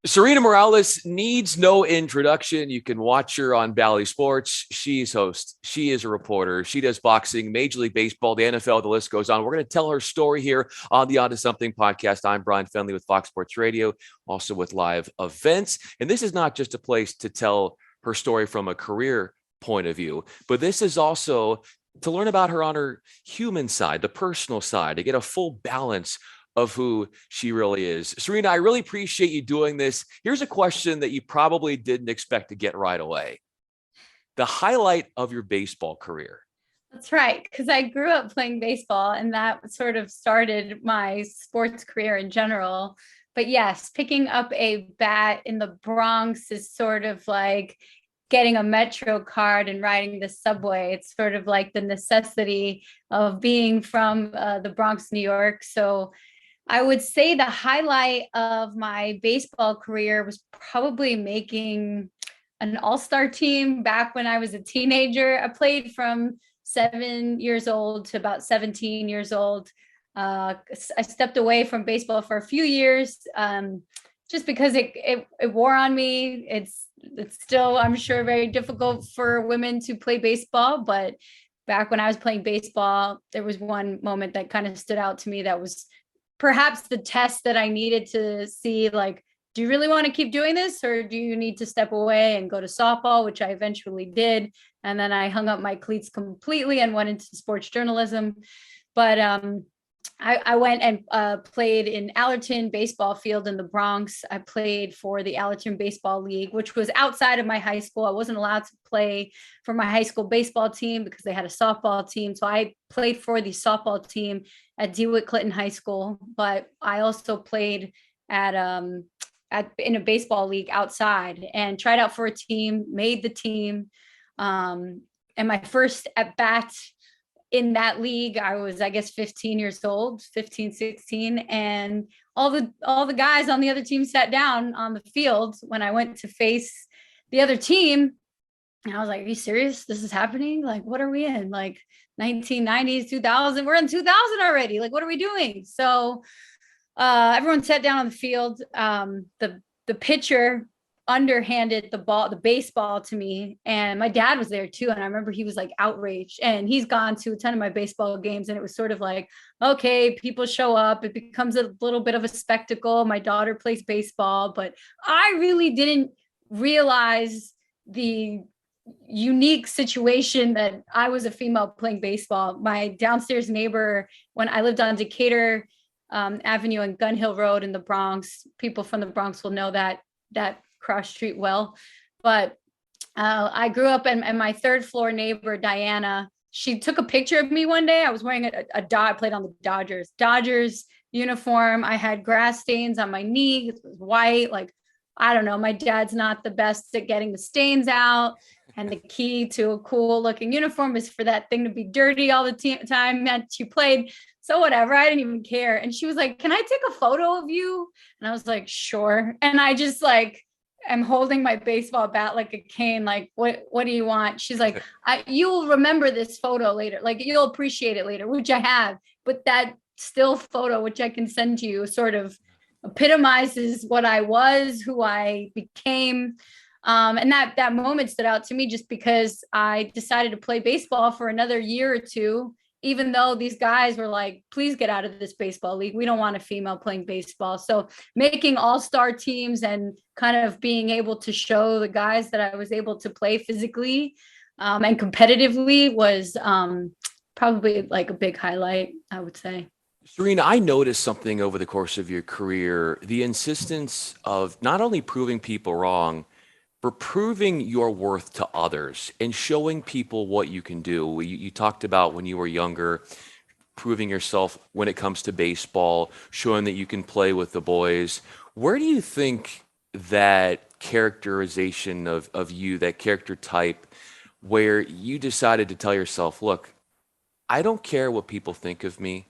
Sarina Morales needs no introduction. You can watch her on Bally Sports. She's host. She is a reporter. She does boxing, Major League Baseball, the NFL, the list goes on. We're going to tell her story here on the Onto Something podcast. I'm Bryan Fenley with Fox Sports Radio, also with live events. And this is not just a place to tell her story from a career point of view, but this is also to learn about her on her human side, the personal side, to get a full balance of who she really is. Sarina, I really appreciate you doing this. Here's a question that you probably didn't expect to get right away. The highlight of your baseball career. That's right, because I grew up playing baseball and that sort of started my sports career in general. But yes, picking up a bat in the Bronx is sort of like getting a Metro card and riding the subway. It's sort of like the necessity of being from the Bronx, New York. So I would say the highlight of my baseball career was probably making an all-star team back when I was a teenager. I played from 7 years old to about 17 years old. I stepped away from baseball for a few years just because it wore on me. It's still, I'm sure, very difficult for women to play baseball, but back when I was playing baseball, there was one moment that kind of stood out to me that was perhaps the test that I needed to see, like, do you really want to keep doing this, or do you need to step away and go to softball, which I eventually did. And then I hung up my cleats completely and went into sports journalism. But I went and played in Allerton baseball field in the Bronx. I played for the Allerton Baseball League, which was outside of my high school. I wasn't allowed to play for my high school baseball team because they had a softball team. So I played for the softball team at DeWitt Clinton High School, but I also played at in a baseball league outside and tried out for a team, made the team. And my first at bat in that league, I was, I guess, 15 years old, 15, 16. And all the guys on the other team sat down on the field when I went to face the other team. And I was like, are you serious? This is happening? Like, what are we in? Like 1990s, 2000? We're in 2000 already. Like, what are we doing? So everyone sat down on the field. The pitcher underhanded the baseball to me, and my dad was there too, and I remember he was like outraged, and he's gone to a ton of my baseball games, and it was sort of like, okay, people show up, it becomes a little bit of a spectacle. My daughter plays baseball, but I really didn't realize the unique situation that I was a female playing baseball. My downstairs neighbor, when I lived on Decatur Avenue and Gun Hill Road in the Bronx, people from the Bronx will know that cross street well. But I grew up, and my third floor neighbor, Diana, she took a picture of me one day. I was wearing I played on the Dodgers uniform. I had grass stains on my knee. It was white. Like, I don't know. My dad's not the best at getting the stains out. And the key to a cool looking uniform is for that thing to be dirty all the time that you played. So whatever, I didn't even care. And she was like, can I take a photo of you? And I was like, sure. And I just like, I'm holding my baseball bat like a cane. Like, what do you want? She's like, you'll remember this photo later. Like, you'll appreciate it later, which I have. But that still photo, which I can send to you, sort of epitomizes what I was, who I became. And that moment stood out to me just because I decided to play baseball for another year or two, even though these guys were like, please get out of this baseball league. We don't want a female playing baseball. So making all-star teams and kind of being able to show the guys that I was able to play physically and competitively was probably like a big highlight, I would say. Sarina, I noticed something over the course of your career, the insistence of not only proving people wrong, but proving your worth to others and showing people what you can do. You talked about when you were younger, proving yourself when it comes to baseball, showing that you can play with the boys. Where do you think that characterization of you, that character type, where you decided to tell yourself, look, I don't care what people think of me.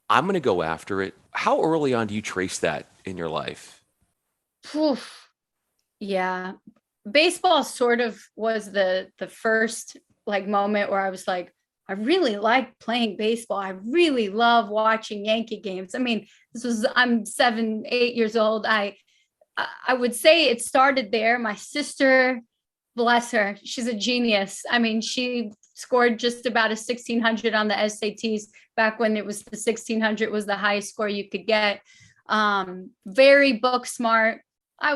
I'm going to go after it. How early on do you trace that in your life? Oof. Yeah, baseball sort of was the first like moment where I was like, I really like playing baseball. I really love watching Yankee games. I mean, I'm 7, 8 years old. I would say it started there. My sister, bless her, she's a genius. I mean, she scored just about a 1600 on the SATs back when it was the 1600 was the highest score you could get. Very book smart. I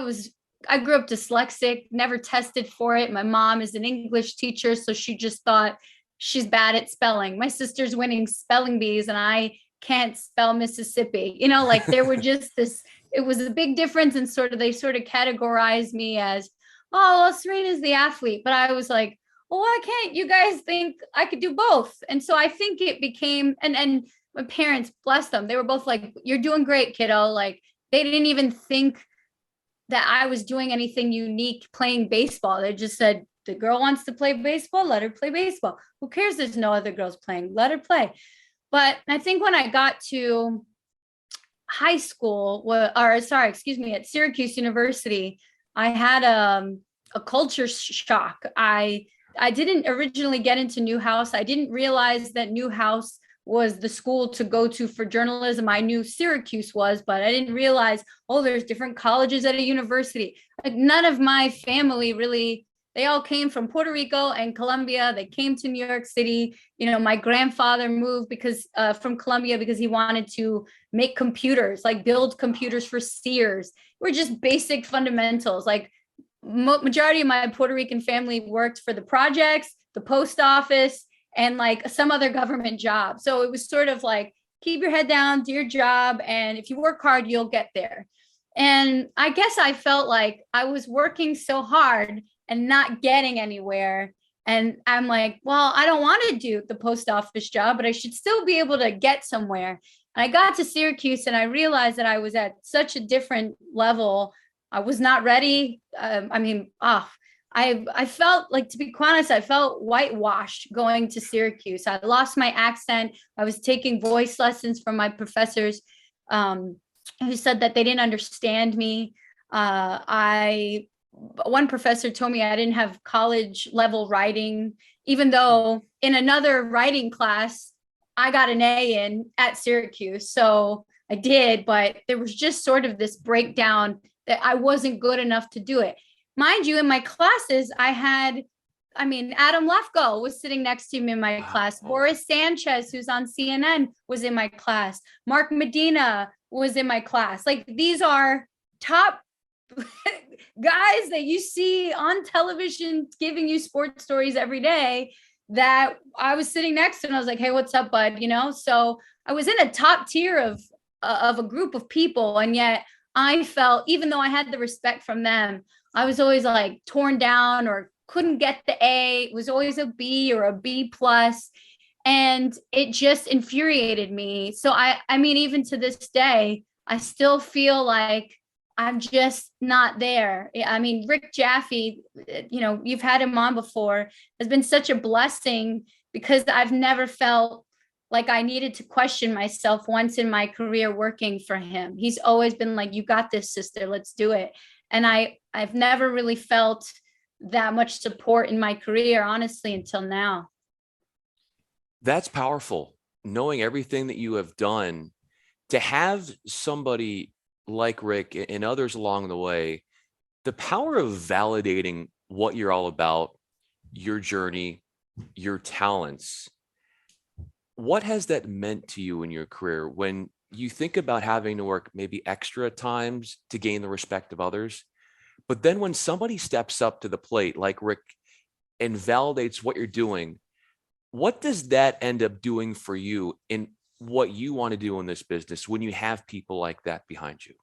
grew up dyslexic, never tested for it. My mom is an English teacher, so she just thought she's bad at spelling. My sister's winning spelling bees, and I can't spell Mississippi. Like there were just this, it was a big difference. And they sort of categorized me as, oh, well, Sarina's the athlete. But I was like, well, why can't you guys think I could do both? And so I think it became, and my parents, bless them, they were both like, you're doing great, kiddo. Like they didn't even think that I was doing anything unique playing baseball. They just said, the girl wants to play baseball, let her play baseball. Who cares? There's no other girls playing, let her play. But I think when I got to high school, at Syracuse University, I had a culture shock. I didn't originally get into Newhouse. I didn't realize that Newhouse was the school to go to for journalism. I knew Syracuse was, but I didn't realize, oh, there's different colleges at a university. Like none of my family really, they all came from Puerto Rico and Colombia. They came to New York City. My grandfather moved from Colombia because he wanted to make computers, like build computers for Sears. We're just basic fundamentals. Like majority of my Puerto Rican family worked for the projects, the post office, and like some other government job. So it was sort of like, keep your head down, do your job. And if you work hard, you'll get there. And I guess I felt like I was working so hard and not getting anywhere. And I'm like, well, I don't want to do the post office job, but I should still be able to get somewhere. And I got to Syracuse and I realized that I was at such a different level. I was not ready. I felt like, to be honest, I felt whitewashed going to Syracuse. I lost my accent. I was taking voice lessons from my professors who said that they didn't understand me. One professor told me I didn't have college level writing, even though in another writing class, I got an A in at Syracuse. So I did, but there was just sort of this breakdown that I wasn't good enough to do it. Mind you, in my classes, Adam Lefko was sitting next to me in my class. Boris Sanchez, who's on CNN, was in my class. Mark Medina was in my class. Like these are top guys that you see on television giving you sports stories every day that I was sitting next to, and I was like, hey, what's up, bud? So I was in a top tier of a group of people. And yet I felt, even though I had the respect from them, I was always like torn down or couldn't get the A. It was always a B or a B plus. And it just infuriated me. So even to this day, I still feel like I'm just not there. Rick Jaffe, you've had him on before, has been such a blessing because I've never felt like I needed to question myself once in my career working for him. He's always been like, you got this, sister, let's do it. And I've never really felt that much support in my career, honestly, until now. That's powerful. Knowing everything that you have done, to have somebody like Rick and others along the way, the power of validating what you're all about, your journey, your talents. What has that meant to you in your career when you think about having to work maybe extra times to gain the respect of others? But then when somebody steps up to the plate like Rick and validates what you're doing, what does that end up doing for you in what you want to do in this business when you have people like that behind you?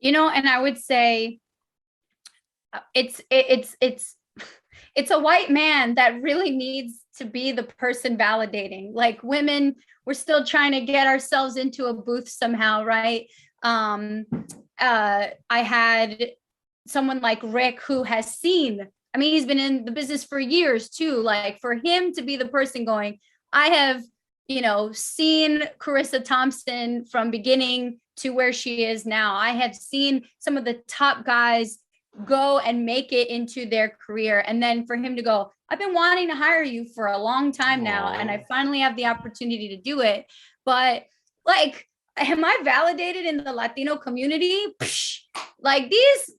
And I would say it's a white man that really needs to be the person validating. Like women, we're still trying to get ourselves into a booth somehow, right? I had someone like Rick who has seen, he's been in the business for years too. Like for him to be the person going, I have, seen Carissa Thompson from beginning to where she is now. I have seen some of the top guys go and make it into their career. And then for him to go, I've been wanting to hire you for a long time now, and I finally have the opportunity to do it. But like, am I validated in the Latino community? Psh, like these,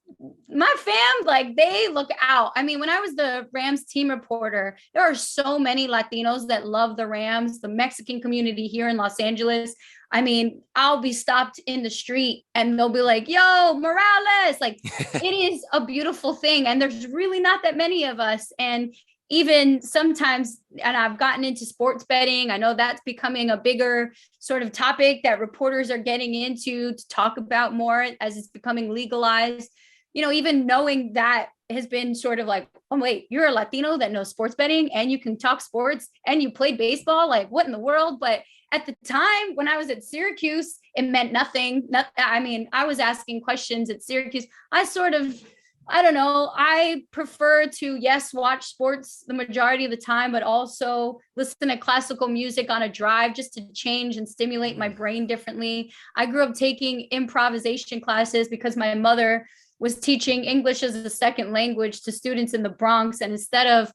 my fam, like they look out. I mean, when I was the Rams team reporter, there are so many Latinos that love the Rams, the Mexican community here in Los Angeles. I mean, I'll be stopped in the street and they'll be like, yo, Morales. Like it is a beautiful thing. And there's really not that many of us. And even sometimes, and I've gotten into sports betting. I know that's becoming a bigger sort of topic that reporters are getting into to talk about more as it's becoming legalized. Even knowing that has been sort of like, oh, wait, you're a Latino that knows sports betting and you can talk sports and you played baseball. Like, what in the world? But at the time when I was at Syracuse, it meant nothing. I mean, I was asking questions at Syracuse. I don't know. I prefer to, yes, watch sports the majority of the time, but also listen to classical music on a drive just to change and stimulate my brain differently. I grew up taking improvisation classes because my mother was teaching English as a second language to students in the Bronx. And instead of,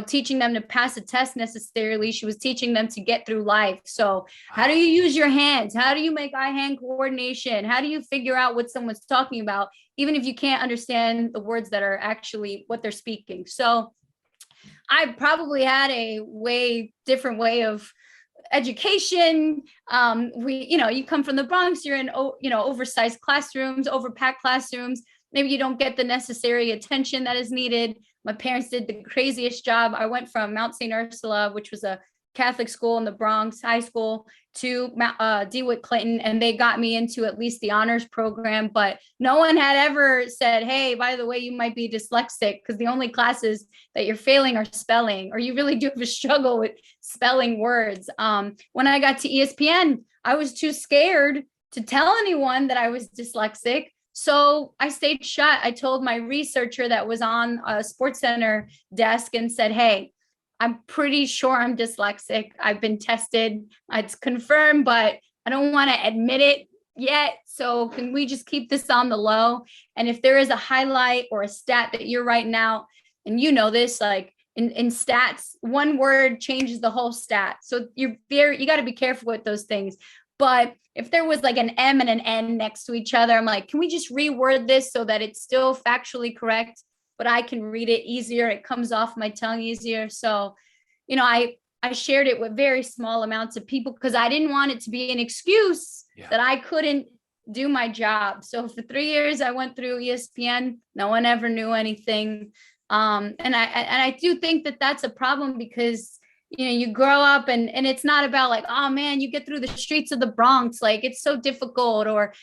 teaching them to pass a test necessarily, she was teaching them to get through life. So how do you use your hands? How do you make eye-hand coordination? How do you figure out what someone's talking about, even if you can't understand the words that are actually what they're speaking? So I probably had a way different way of education. You come from the Bronx, you're in, oversized classrooms, overpacked classrooms. Maybe you don't get the necessary attention that is needed. My parents did the craziest job. I went from Mount St. Ursula, which was a Catholic school in the Bronx, high school, to DeWitt Clinton, and they got me into at least the honors program. But no one had ever said, hey, by the way, you might be dyslexic, because the only classes that you're failing are spelling, or you really do have a struggle with spelling words. When I got to ESPN, I was too scared to tell anyone that I was dyslexic. So I stayed shut. I told my researcher that was on a Sports Center desk and said, hey, I'm pretty sure I'm dyslexic. I've been tested. It's confirmed, but I don't want to admit it yet. So can we just keep this on the low? And if there is a highlight or a stat that you're writing out, and you know this, like in stats, one word changes the whole stat. So you got to be careful with those things. But if there was like an M and an N next to each other, I'm like, can we just reword this so that it's still factually correct, but I can read it easier? It comes off my tongue easier. So, I shared it with very small amounts of people because I didn't want it to be an excuse that I couldn't do my job. So for 3 years, I went through ESPN. No one ever knew anything. And I do think that that's a problem because you grow up and it's not about like, oh man, you get through the streets of the Bronx. Like it's so difficult, or,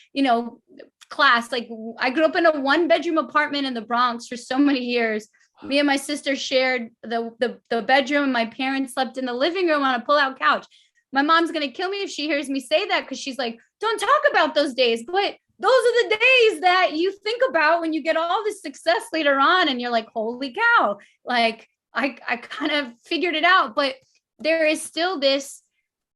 class. Like I grew up in a 1-bedroom apartment in the Bronx for so many years. Me and my sister shared the bedroom, and my parents slept in the living room on a pull-out couch. My mom's going to kill me if she hears me say that, because she's like, don't talk about those days. But those are the days that you think about when you get all this success later on and you're like, holy cow, like I kind of figured it out. But there is still this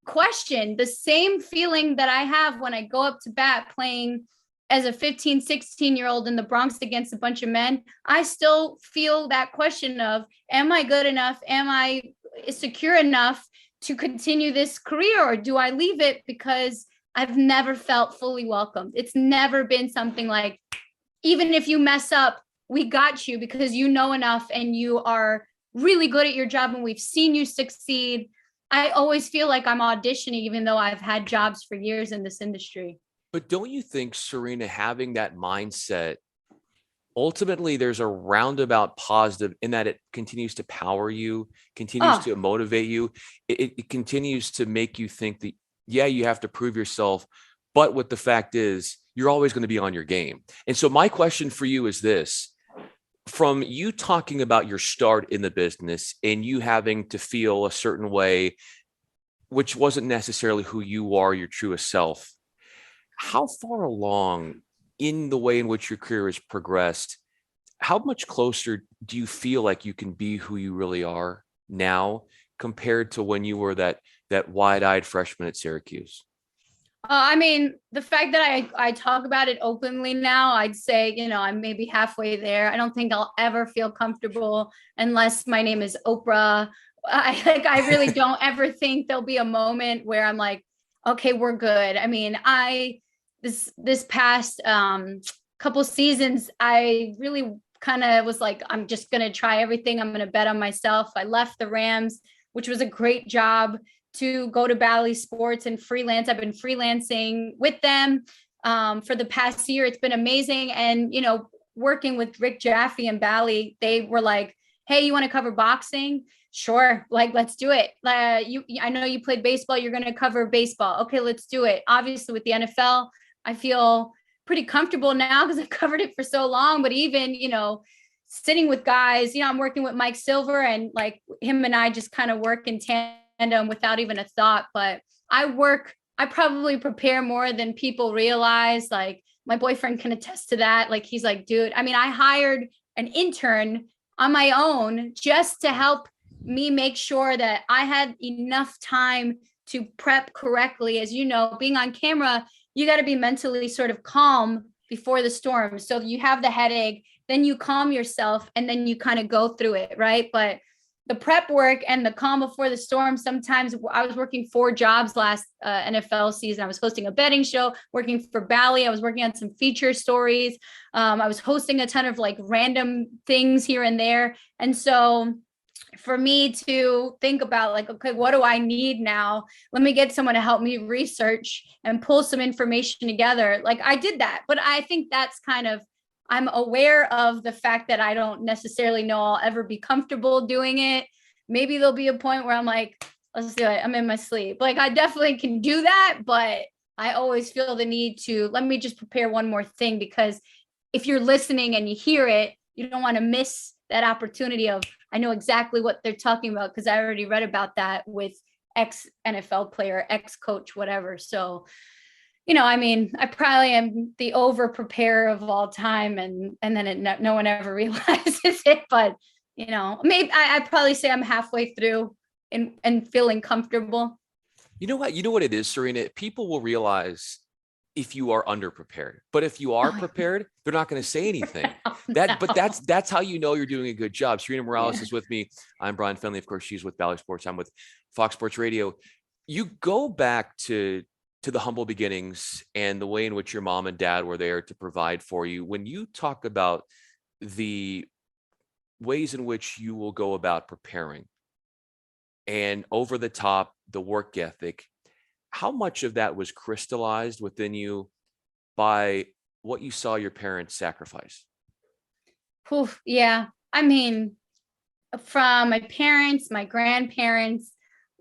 question, the same feeling that I have when I go up to bat playing as a 15, 16-year-old in the Bronx against a bunch of men. I still feel that question of, am I good enough? Am I secure enough to continue this career, or do I leave it because I've never felt fully welcomed? It's never been something like, even if you mess up, we got you because you know enough and you are really good at your job and we've seen you succeed. I always feel like I'm auditioning, even though I've had jobs for years in this industry. But don't you think, Sarina, having that mindset, ultimately there's a roundabout positive in that it continues to power you, continues to motivate you. It continues to make you think that, yeah, you have to prove yourself. But what the fact is, you're always going to be on your game. And so my question for you is this: from you talking about your start in the business and you having to feel a certain way, which wasn't necessarily who you are, your truest self, how far along in the way in which your career has progressed, how much closer do you feel like you can be who you really are now compared to when you were that wide-eyed freshman at Syracuse? I mean, the fact that I talk about it openly now, I'd say, I'm maybe halfway there. I don't think I'll ever feel comfortable unless my name is Oprah. I really don't ever think there'll be a moment where I'm like, okay, we're good. I mean, this past couple seasons, I really kind of was like, I'm just going to try everything. I'm going to bet on myself. I left the Rams, which was a great job, to go to Bally Sports and freelance. I've been freelancing with them for the past year. It's been amazing. And, working with Rick Jaffe and Bally, they were like, hey, you want to cover boxing? Sure. Like, let's do it. I know you played baseball. You're going to cover baseball. Okay, let's do it. Obviously with the NFL, I feel pretty comfortable now because I've covered it for so long, but even, sitting with guys, I'm working with Mike Silver, and like him and I just kind of work in tandem without even a thought. But I probably prepare more than people realize. Like my boyfriend can attest to that. Like he's like, dude, I mean, I hired an intern on my own just to help me make sure that I had enough time to prep correctly. As you know, being on camera, you got to be mentally sort of calm before the storm. So you have the headache, then you calm yourself, and then you kind of go through it, right? But the prep work and the calm before the storm, sometimes I was working 4 jobs last NFL season. I was hosting a betting show, working for Bally. I was working on some feature stories. I was hosting a ton of like random things here and there. And so for me to think about like, okay, what do I need now? Let me get someone to help me research and pull some information together. Like I did that, but I think that's kind of, I'm aware of the fact that I don't necessarily know I'll ever be comfortable doing it. Maybe there'll be a point where I'm like, let's do it. I'm in my sleep. Like I definitely can do that, but I always feel the need to, let me just prepare one more thing, because if you're listening and you hear it, you don't want to miss that opportunity of, I know exactly what they're talking about because I already read about that with ex NFL player, ex coach, whatever. So, I mean, I probably am the over preparer of all time, and then no one ever realizes it. But maybe I'd probably say I'm halfway through and feeling comfortable. You know what? You know what it is, Sarina? People will realize if you are underprepared, but if you are prepared, they're not going to say anything. But that's how you know you're doing a good job. Sarina Morales is with me. I'm Bryan Fenley. Of course, she's with Bally Sports. I'm with Fox Sports Radio. You go back to the humble beginnings and the way in which your mom and dad were there to provide for you. When you talk about the ways in which you will go about preparing and over the top, the work ethic, how much of that was crystallized within you by what you saw your parents sacrifice? Oof, yeah. I mean, from my parents, my grandparents,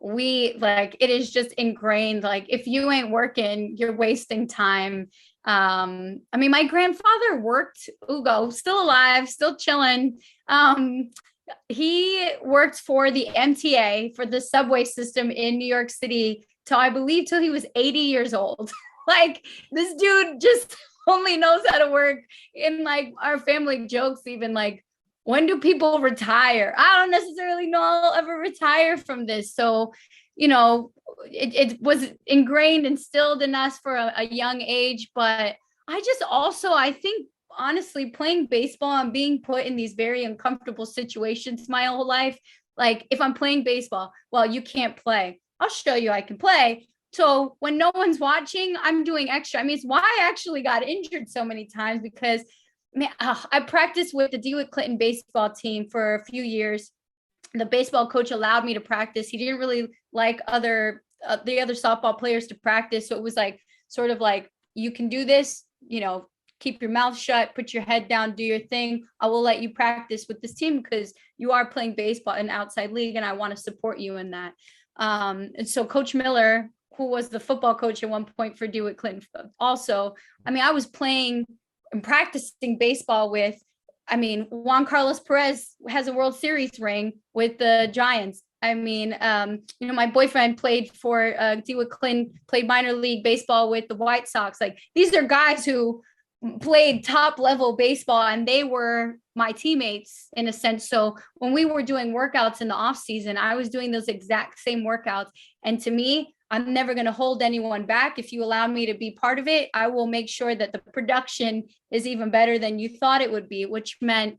it is just ingrained. Like if you ain't working, you're wasting time. I mean, my grandfather worked, Ugo, still alive, still chilling. He worked for the MTA, for the subway system in New York City till he was 80 years old. Like this dude just only knows how to work. And like our family jokes, even like, when do people retire? I don't necessarily know I'll ever retire from this. So, it was ingrained, instilled in us for a young age. But I think, honestly, playing baseball and being put in these very uncomfortable situations my whole life, like if I'm playing baseball, well, you can't play. I'll show you I can play. So when no one's watching, I'm doing extra. I mean, it's why I actually got injured so many times, because I practiced with the DeWitt Clinton baseball team for a few years. The baseball coach allowed me to practice. He didn't really like the other softball players to practice. So it was like, sort of like, you can do this, keep your mouth shut, put your head down, do your thing. I will let you practice with this team because you are playing baseball in outside league, and I want to support you in that. And so Coach Miller, who was the football coach at one point for DeWitt Clinton, also, I mean, I was playing and practicing baseball with, Juan Carlos Perez has a World Series ring with the Giants. I mean, my boyfriend played for DeWitt Clinton, played minor league baseball with the White Sox. Like these are guys who played top level baseball, and they were my teammates in a sense. So when we were doing workouts in the off season, I was doing those exact same workouts. And to me, I'm never going to hold anyone back. If you allow me to be part of it, I will make sure that the production is even better than you thought it would be, which meant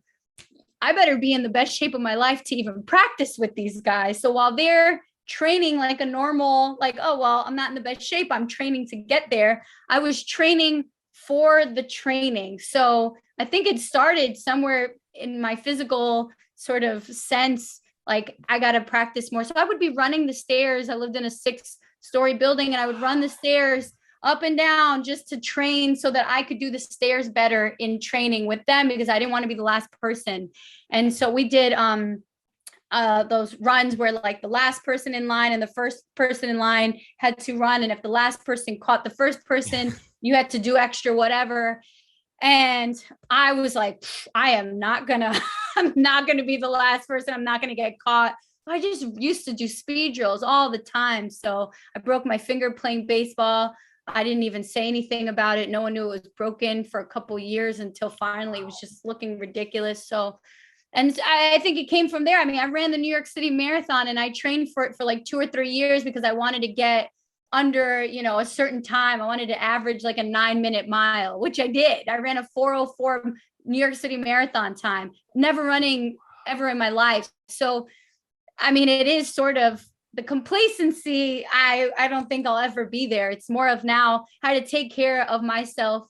I better be in the best shape of my life to even practice with these guys. So while they're training like a normal, like, oh, well, I'm not in the best shape, I'm training to get there. I was training for the training. So I think it started somewhere in my physical sort of sense, like I got to practice more. So I would be running the stairs. I lived in a 6-story building, and I would run the stairs up and down just to train so that I could do the stairs better in training with them, because I didn't want to be the last person. And so we did those runs where like the last person in line and the first person in line had to run. And if the last person caught the first person, you had to do extra whatever. And I was like, I'm not gonna be the last person. I'm not gonna get caught. I just used to do speed drills all the time. So I broke my finger playing baseball. I didn't even say anything about it. No one knew it was broken for a couple of years, until finally it was just looking ridiculous. So, and I think it came from there. I mean, I ran the New York City Marathon, and I trained for it for like 2 or 3 years because I wanted to get under, a certain time. I wanted to average like a 9-minute mile, which I did. I ran a 4:04 New York City Marathon time, never running ever in my life. So, I mean, it is sort of the complacency. I don't think I'll ever be there. It's more of now how to take care of myself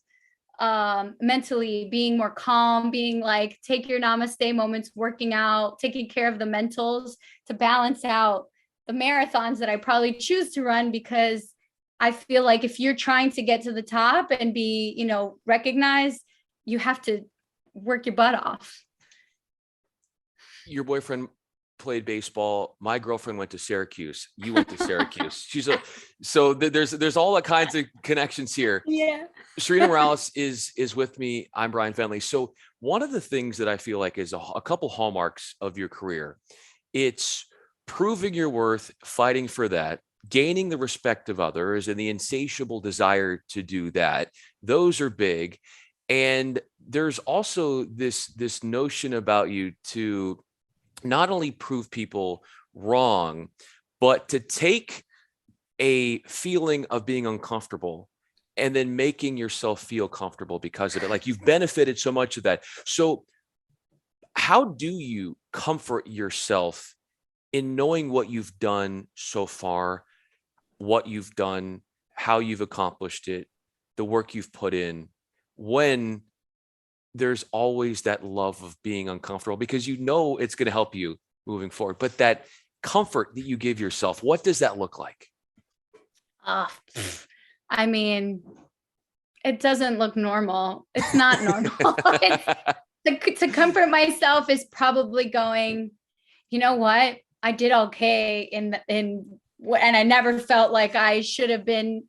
mentally, being more calm, being like, take your namaste moments, working out, taking care of the mentals to balance out the marathons that I probably choose to run, because I feel like if you're trying to get to the top and be, recognized, you have to work your butt off. Your boyfriend played baseball. My girlfriend went to Syracuse. You went to Syracuse. So there's all the kinds of connections here. Yeah. Sarina Morales is with me. I'm Bryan Fenley. So one of the things that I feel like is a couple hallmarks of your career, it's proving your worth, fighting for that, gaining the respect of others, and the insatiable desire to do that. Those are big. And there's also this notion about you to not only prove people wrong, but to take a feeling of being uncomfortable and then making yourself feel comfortable because of it. Like, you've benefited so much of that. So how do you comfort yourself in knowing what you've done so far, what you've done, how you've accomplished it, the work you've put in, when there's always that love of being uncomfortable, because it's going to help you moving forward, but that comfort that you give yourself, what does that look like? I mean, it doesn't look normal. It's not normal. To comfort myself is probably going, you know what? I did okay and I never felt like I should have been.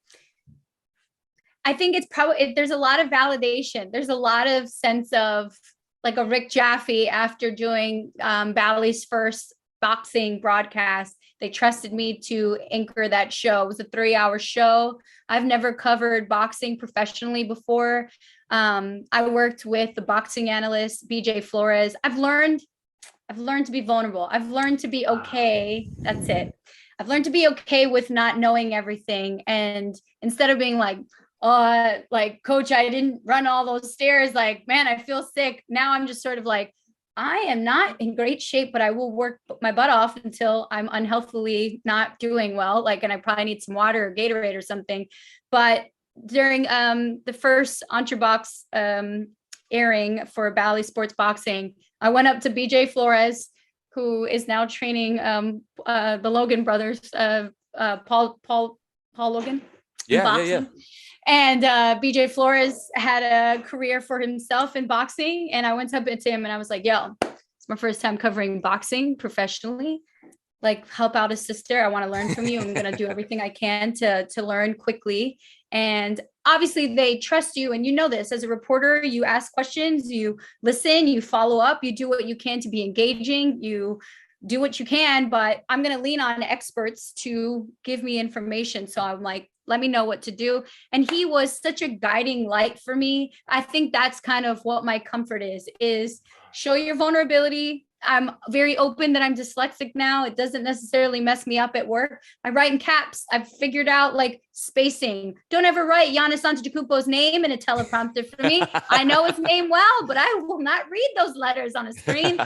I think it's probably, there's a lot of validation. There's a lot of sense of like a Rick Jaffe after doing Bally's first boxing broadcast. They trusted me to anchor that show. It was a 3-hour show. I've never covered boxing professionally before. I worked with the boxing analyst, BJ Flores. I've learned to be vulnerable. I've learned to be okay. That's it. I've learned to be okay with not knowing everything. And instead of being like, coach, I didn't run all those stairs, like, man, I feel sick. Now I'm just sort of like, I am not in great shape, but I will work my butt off until I'm unhealthily not doing well. Like, and I probably need some water or Gatorade or something. But during the first EntreBox airing for Bally Sports Boxing, I went up to BJ Flores, who is now training the Logan brothers, Paul Logan. Yeah. And BJ Flores had a career for himself in boxing. And I went up to him and I was like, yo, it's my first time covering boxing professionally. Like, help out a sister. I want to learn from you. I'm going to do everything I can to learn quickly. And obviously they trust you. And you know this, as a reporter, you ask questions, you listen, you follow up, you do what you can to be engaging, you do what you can, but I'm going to lean on experts to give me information. So I'm like, let me know what to do. And he was such a guiding light for me. I think that's kind of what my comfort is show your vulnerability. I'm very open that I'm dyslexic now. It doesn't necessarily mess me up at work. I write in caps. I've figured out like spacing. Don't ever write Giannis Antetokounmpo's name in a teleprompter for me. I know his name well, but I will not read those letters on a screen.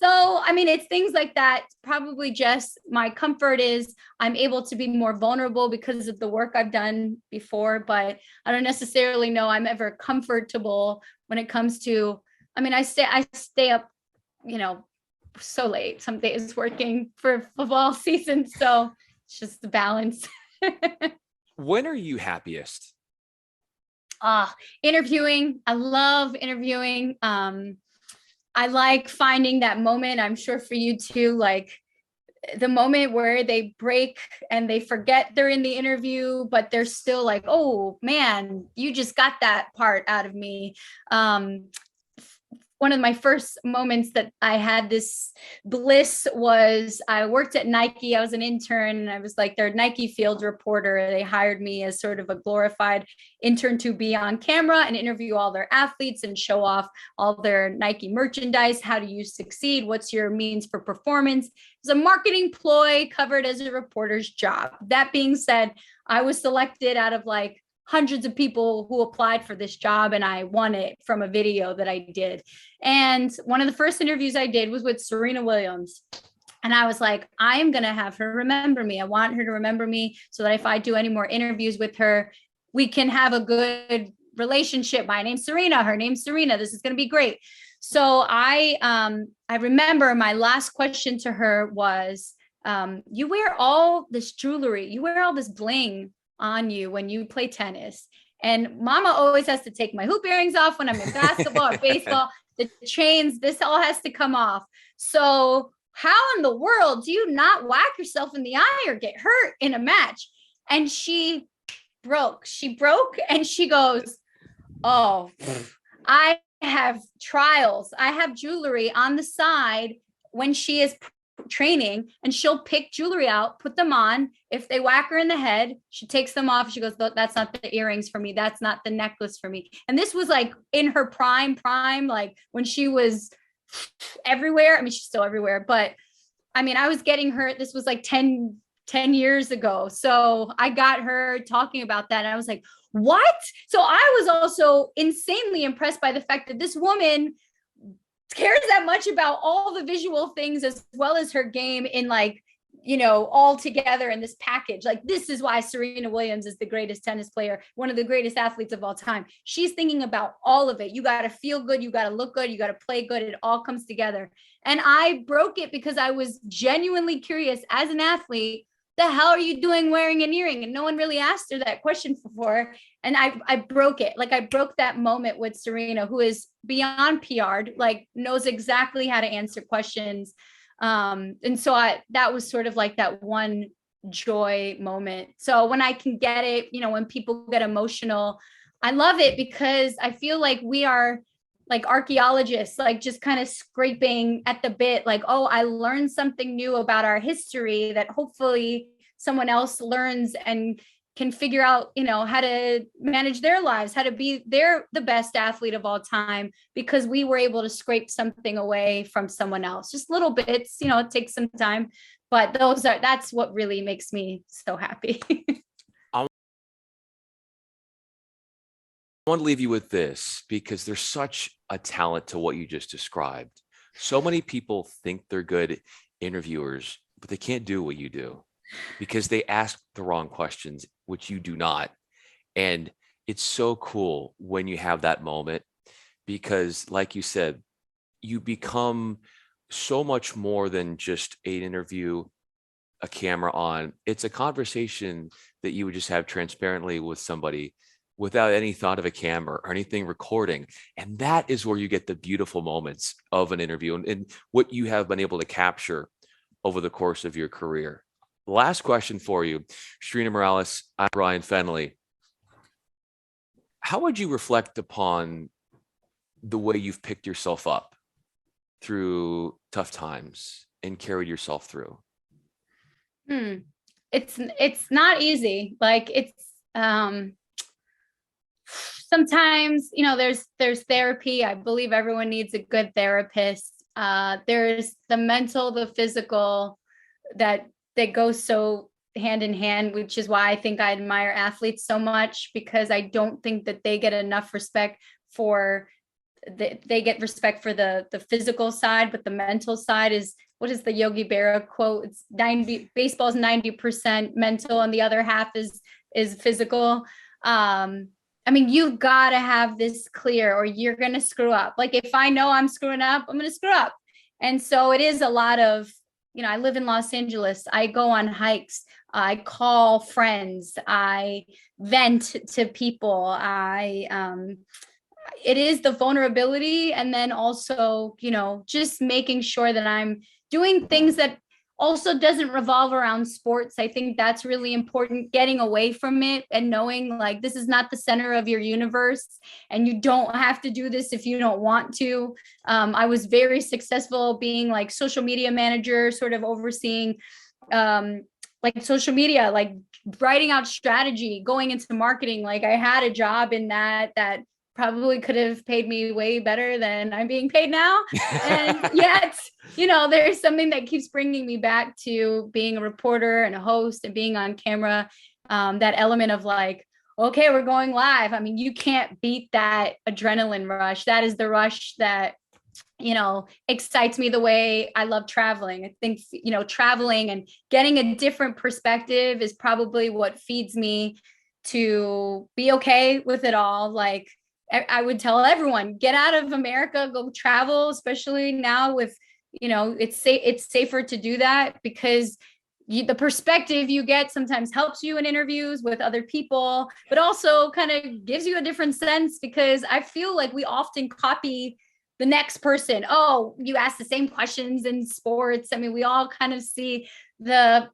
So, I mean, it's things like that. Probably just my comfort is I'm able to be more vulnerable because of the work I've done before, but I don't necessarily know I'm ever comfortable when it comes to, I mean, I stay up, you know, so late some days working for football season. So it's just the balance. When are you happiest? Interviewing. I love interviewing. I like finding that moment. I'm sure for you too, like the moment where they break and they forget they're in the interview, but they're still like, oh man, you just got that part out of me. One of my first moments that I had this bliss was I worked at Nike. I was an intern and I was like their Nike field reporter. They hired me as sort of a glorified intern to be on camera and interview all their athletes and show off all their Nike merchandise. How do you succeed? What's your means for performance? It's a marketing ploy covered as a reporter's job. That being said, I was selected out of like hundreds of people who applied for this job and I won it from a video that I did. And one of the first interviews I did was with Sarina Williams. And I was like, I am going to have her remember me. I want her to remember me so that if I do any more interviews with her, we can have a good relationship. My name's Sarina. Her name's Sarina. This is going to be great. So I remember my last question to her was, you wear all this jewelry, you wear all this bling on you when you play tennis. And mama always has to take my hoop earrings off when I'm in basketball or baseball, the chains, this all has to come off. So how in the world do you not whack yourself in the eye or get hurt in a match? And she broke and she goes, oh, I have trials. I have jewelry on the side when she is training and she'll pick jewelry out, put them on. If they whack her in the head, she takes them off. She goes, that's not the earrings for me. That's not the necklace for me. And this was like in her prime, like when she was everywhere. I mean, she's still everywhere, but I mean, I was getting her, this was like 10 years ago. So I got her talking about that. And I was like, what? So I was also insanely impressed by the fact that this woman cares that much about all the visual things as well as her game in like, you know, all together in this package. Like, this is why Sarina Williams is the greatest tennis player, one of the greatest athletes of all time. She's thinking about all of it. You got to feel good. You got to look good. You got to play good. It all comes together. And I broke it because I was genuinely curious as an athlete, the hell are you doing wearing an earring? And no one really asked her that question before. And I broke it. Like I broke that moment with Sarina, who is beyond PR'd, like knows exactly how to answer questions. And so that was sort of like that one joy moment. So when I can get it, you know, when people get emotional, I love it because I feel like we are like archaeologists, like just kind of scraping at the bit, like, oh, I learned something new about our history that hopefully someone else learns and can figure out, you know, how to manage their lives, how to be the best athlete of all time, because we were able to scrape something away from someone else. Just little bits, you know, it takes some time, but that's what really makes me so happy. I want to leave you with this because there's such a talent to what you just described. So many people think they're good interviewers, but they can't do what you do because they ask the wrong questions, which you do not. And it's so cool when you have that moment because, like you said, you become so much more than just an interview, a camera on. It's a conversation that you would just have transparently with somebody without any thought of a camera or anything recording. And that is where you get the beautiful moments of an interview and what you have been able to capture over the course of your career. Last question for you, Sarina Morales. I'm Bryan Fenley. How would you reflect upon the way you've picked yourself up through tough times and carried yourself through? It's not easy. Like sometimes, you know, there's therapy. I believe everyone needs a good therapist. There's the mental, the physical that goes so hand in hand, which is why I think I admire athletes so much, because I don't think that they get enough respect for they get respect for the physical side, but the mental side is, what is the Yogi Berra quote? It's 90, baseball's 90% mental and the other half is physical. I mean, you've got to have this clear or you're going to screw up. Like if I know I'm screwing up, I'm going to screw up. And so it is a lot of, I live in Los Angeles. I go on hikes. I call friends. I vent to people. It is the vulnerability. And then also, just making sure that I'm doing things that also doesn't revolve around sports. I think that's really important, getting away from it and knowing like this is not the center of your universe and you don't have to do this if you don't want to. I was very successful being like social media manager, sort of overseeing like social media, like writing out strategy, going into marketing. Like I had a job in that probably could have paid me way better than I'm being paid now. And yet, there's something that keeps bringing me back to being a reporter and a host and being on camera. That element of like, okay, we're going live. I mean, you can't beat that adrenaline rush. That is the rush that, excites me the way I love traveling. I think, traveling and getting a different perspective is probably what feeds me to be okay with it all. Like, I would tell everyone, get out of America, go travel, especially now with, it's safer to do that because the perspective you get sometimes helps you in interviews with other people, but also kind of gives you a different sense because I feel like we often copy the next person. Oh, you ask the same questions in sports. I mean, we all kind of see the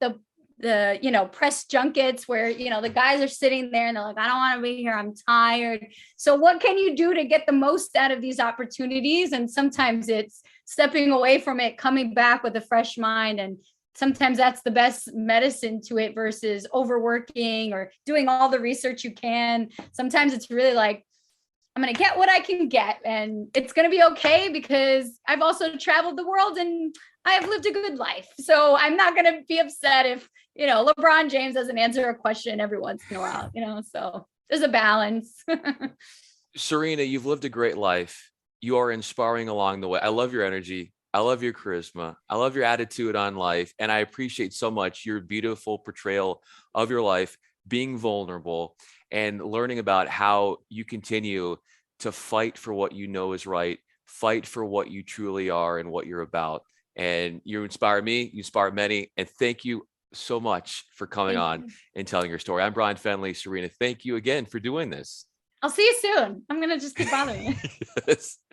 press junkets where, the guys are sitting there and they're like, I don't want to be here. I'm tired. So what can you do to get the most out of these opportunities? And sometimes it's stepping away from it, coming back with a fresh mind. And sometimes that's the best medicine to it versus overworking or doing all the research you can. Sometimes it's really like, I'm going to get what I can get and it's going to be okay because I've also traveled the world and I have lived a good life. So I'm not going to be upset if, LeBron James doesn't answer a question every once in a while, so there's a balance. Sarina, you've lived a great life. You are inspiring along the way. I love your energy. I love your charisma. I love your attitude on life. And I appreciate so much your beautiful portrayal of your life, being vulnerable and learning about how you continue to fight for what you know is right, fight for what you truly are and what you're about. And you inspire me, you inspire many. And thank you so much for coming on and telling your story. I'm Bryan Fenley. Sarina, thank you again for doing this. I'll see you soon. I'm going to just keep bothering you. Yes.